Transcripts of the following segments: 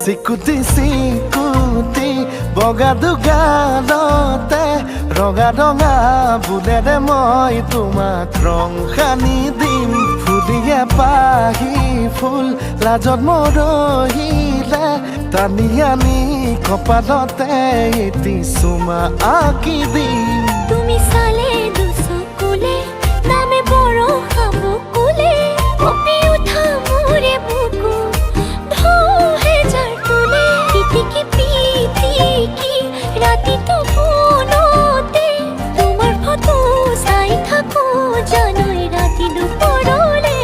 চিকুটি চিকুটি বগা দুগালতে ৰঙা ৰঙা বুলেৰে মই তোমাক ৰং সানি দিম। ফুলিয়ে পাহি ফুল লাজত মৰহিলে টানি আনি কপালতে এটি চুমা আঁকি দিম। তুমি চালে দুচকুলে নামে বৰ সাবকুলে কঁপি উঠা মোৰে বুকু ঢৌহেজাৰ তোলে। পিটিকি পিটিকি ৰাতিটো ফোনতে তোমাৰ ফটো চাই থাকো জানই ৰাতি দুপৰলে।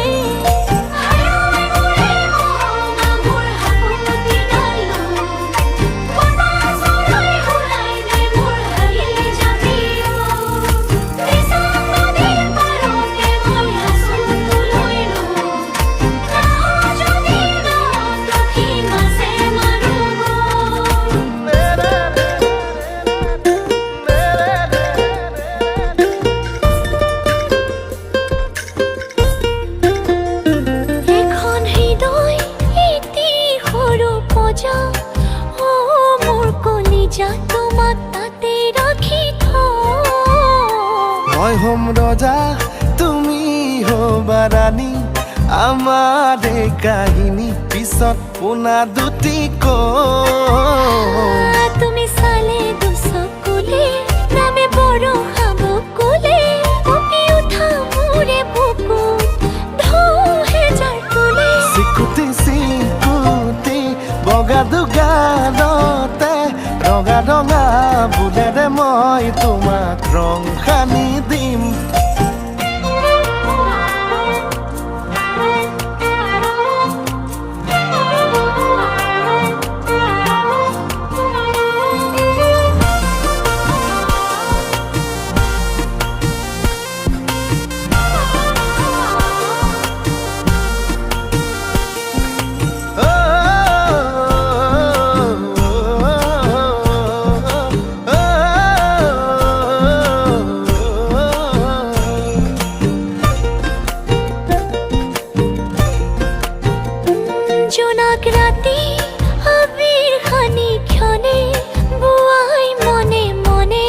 মই হম ৰজা তুমি হবা ৰাণী আমাৰ এই কাহিনী পিছত পোনা দুটি তুমি চালে দুচকুলে নামে বৰ সাবকুলে কঁপি উঠা মোৰে বুকু ঢৌহেজাৰ তোলে। চিকুটি চিকুটি বগা দুগালতে ৰঙা ৰঙা বুলেৰে মই তোমাক ৰং সানি দিম। জোনাক ৰাতি আবিৰ খানি ক্ষণে বুৱাই মনে মনে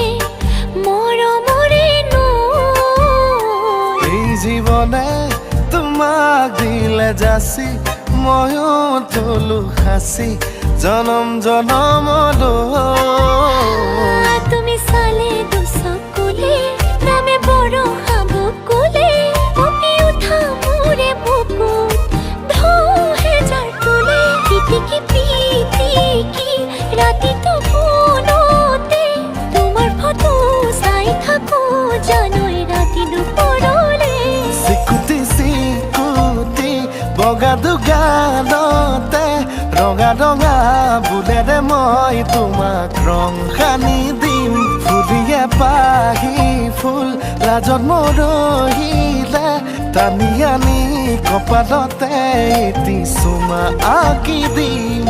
মৰমৰে নৈ। এই জীৱনে তোমাক দিলে যাচি ময়ো তলু সাঁচি জনম জনমলৈ। তুমি চালে দুচকুলে নামে বৰ সাবকুলে কঁপি উঠা মোৰে বুকু ঢৌহেজাৰ তোলে। পিটিকি পিটিকি ৰাতিটো ফোনতে তোমাৰ ফটো চাই থাকো জানই ৰাতি দুপৰলে। চিকুটি চিকুটি বগা দুগালতে ৰঙা ৰঙা বুলেৰে মই তোমাক ৰং সানি দিম। ফুলিয়ে পাহি ফুল লাজত মৰহিলে টানি আনি কপালতে এটি চুমা আঁকি দিম।